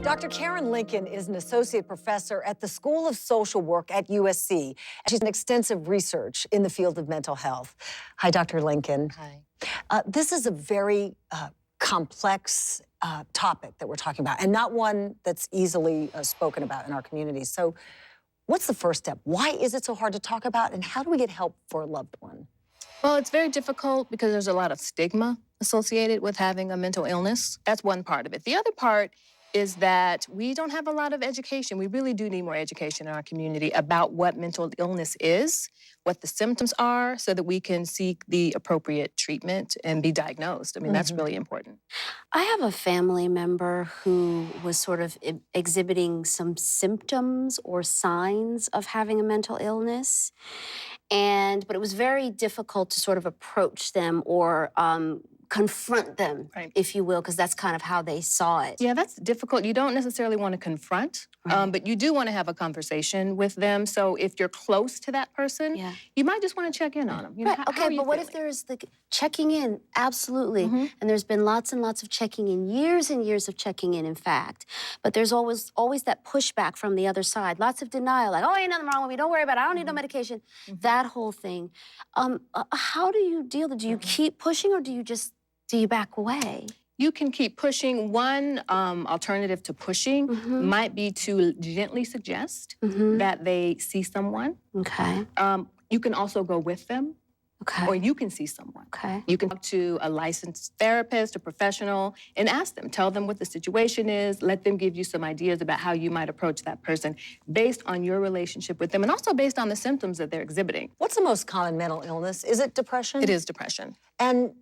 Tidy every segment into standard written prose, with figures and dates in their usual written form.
Dr. Karen Lincoln is an associate professor at the School of Social Work at USC. She's done extensive research in the field of mental health. Hi, Dr. Lincoln. Hi. This is a very complex topic that we're talking about, and not one that's easily spoken about in our communities. So what's the first step? Why is it so hard to talk about, and how do we get help for a loved one? Well, it's very difficult because there's a lot of stigma associated with having a mental illness. That's one part of it. The other part is that we don't have a lot of education. We really do need more education in our community about what mental illness is, what the symptoms are, so that we can seek the appropriate treatment and be diagnosed. I mean, that's really important. I have a family member who was sort of exhibiting some symptoms or signs of having a mental illness. But it was very difficult to sort of approach them or confront them, Right. if you will, because that's kind of how they saw it. Yeah, that's difficult. You don't necessarily want to confront, but you do want to have a conversation with them. So if you're close to that person, Yeah. you might just want to check in on them. You know, Right, how are okay, you but what if feeling? there's the checking in? Absolutely. And there's been lots and lots of checking in, years and years of checking in fact. But there's always that pushback from the other side. Lots of denial, like, oh, ain't nothing wrong with me, don't worry about it, I don't need no medication. That whole thing. How do you deal with it? Do you keep pushing or do you back away? You can keep pushing. One alternative to pushing might be to gently suggest that they see someone. Okay, You can also go with them, okay, or you can see someone. okay. You can talk to a licensed therapist, a professional, and ask them. Tell them what the situation is. Let them give you some ideas about how you might approach that person based on your relationship with them and also based on the symptoms that they're exhibiting. What's the most common mental illness? Is it depression? It is depression. And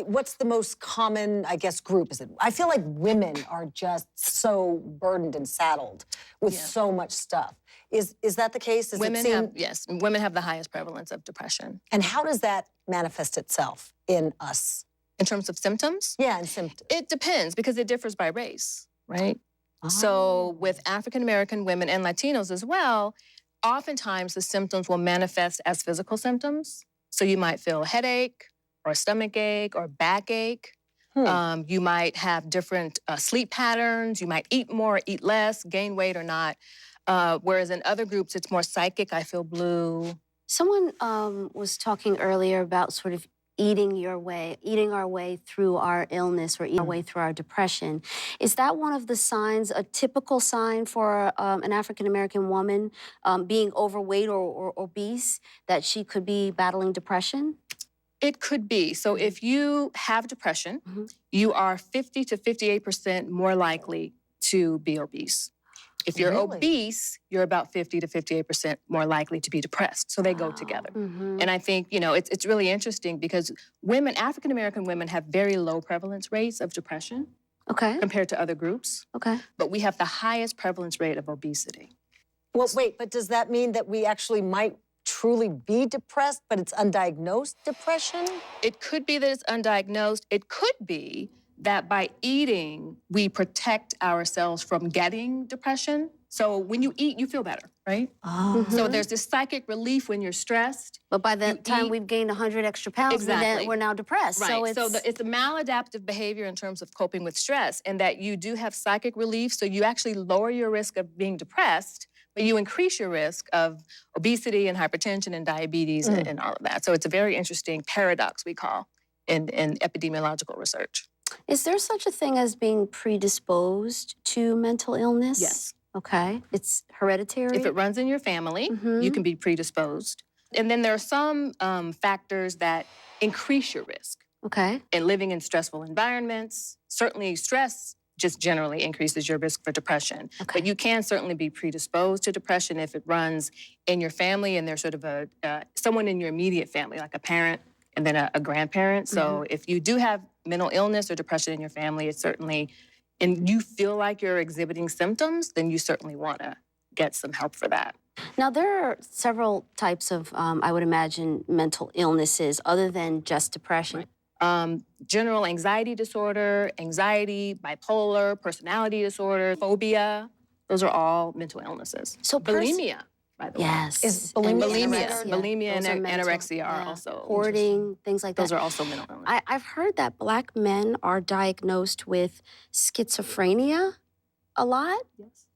what's the most common, I guess, group? I feel like women are just so burdened and saddled with so much stuff. Is that the case? Women have the highest prevalence of depression. And how does that manifest itself in us? In terms of symptoms? Yeah, and symptoms. It depends because it differs by race, right? So with African American women and Latinos as well, oftentimes the symptoms will manifest as physical symptoms. So you might feel a headache or a stomach ache or backache. You might have different sleep patterns. You might eat more, eat less, gain weight or not. Whereas in other groups, it's more psychic. I feel blue. Someone was talking earlier about sort of eating our way through our illness or eating our way through our depression. Is that one of the signs, a typical sign for an African-American woman being overweight or obese, that she could be battling depression? It could be. So if you have depression, you are 50 to 58% more likely to be obese. If you're obese, you're about 50 to 58% more likely to be depressed. So they go together. And I think, it's really interesting because African-American women have very low prevalence rates of depression compared to other groups. But we have the highest prevalence rate of obesity. Well, wait, but does that mean that we actually might truly be depressed, but it's undiagnosed depression? It could be that it's undiagnosed. It could be that by eating, we protect ourselves from getting depression. So when you eat, you feel better, right? So there's this psychic relief when you're stressed. But by the time we've gained 100 extra pounds, then we're now depressed. Right, so it's a maladaptive behavior in terms of coping with stress, and that you do have psychic relief, so you actually lower your risk of being depressed, but you increase your risk of obesity and hypertension and diabetes and all of that. So it's a very interesting paradox, we call, in epidemiological research. Is there such a thing as being predisposed to mental illness? Yes. Okay. It's hereditary? If it runs in your family, you can be predisposed. And then there are some factors that increase your risk. Okay. And living in stressful environments, certainly stress just generally increases your risk for depression. But you can certainly be predisposed to depression if it runs in your family and there's sort of someone in your immediate family, like a parent and then a grandparent. So if you do have mental illness or depression in your family, it's certainly, and you feel like you're exhibiting symptoms, then you certainly want to get some help for that. Now, there are several types of, I would imagine, mental illnesses other than just depression. General anxiety disorder, anxiety, bipolar, personality disorder, phobia, those are all mental illnesses. So bulimia, by the way. Yes. Is And bulimia bulimia those are and mental, anorexia are also hoarding, things like that. Those are also mental illness. I've heard that Black men are diagnosed with schizophrenia. a lot? Yes.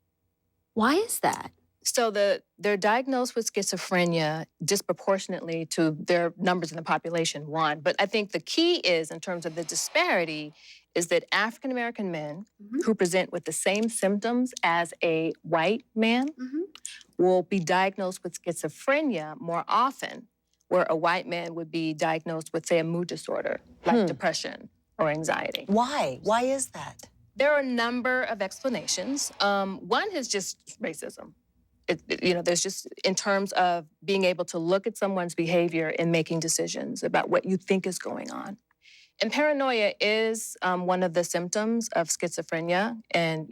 Why is that? So they're diagnosed with schizophrenia disproportionately to their numbers in the population, one. But I think the key is, in terms of the disparity, is that African American men who present with the same symptoms as a white man will be diagnosed with schizophrenia more often, where a white man would be diagnosed with, say, a mood disorder, like depression or anxiety. Why? Why is that? There are a number of explanations. One is just racism. There's just, in terms of being able to look at someone's behavior and making decisions about what you think is going on. And paranoia is one of the symptoms of schizophrenia. And,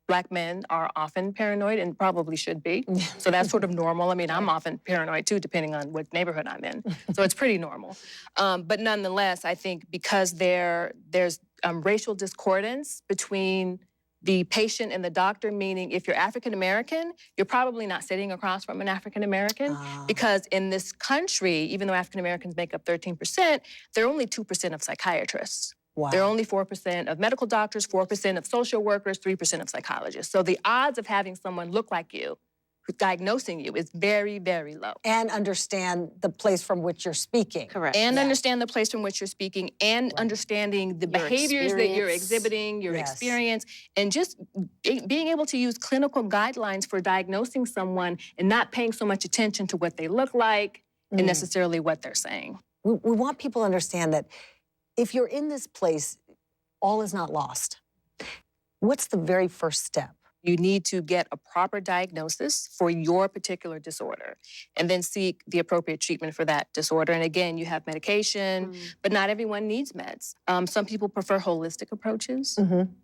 Black men are often paranoid and probably should be. So that's sort of normal. I mean, I'm often paranoid too, depending on what neighborhood I'm in. So it's pretty normal. But nonetheless, I think because there's racial discordance between the patient and the doctor, meaning if you're African American, you're probably not sitting across from an African American because in this country, even though African Americans make up 13%, they're only 2% of psychiatrists. Wow. There are only 4% of medical doctors, 4% of social workers, 3% of psychologists. So the odds of having someone look like you, who's diagnosing you, is very, very low. And understand the place from which you're speaking. Correct. And understand the place from which you're speaking and understanding the Your behaviors that you're experience. exhibiting, your experience, and just being able to use clinical guidelines for diagnosing someone and not paying so much attention to what they look like and necessarily what they're saying. We want people to understand that if you're in this place, all is not lost. What's the very first step? You need to get a proper diagnosis for your particular disorder and then seek the appropriate treatment for that disorder. And again, you have medication, but not everyone needs meds. Some people prefer holistic approaches.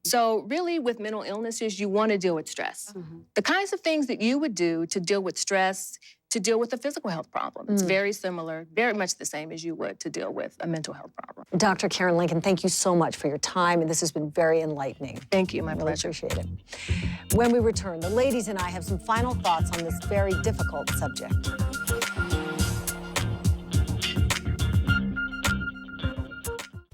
So really with mental illnesses, you want to deal with stress. The kinds of things that you would do to deal with stress, to deal with a physical health problem. It's very similar, very much the same as you would to deal with a mental health problem. Dr. Karen Lincoln, thank you so much for your time, and this has been very enlightening. Thank you, my Really pleasure. appreciate it. When we return, the ladies and I have some final thoughts on this very difficult subject.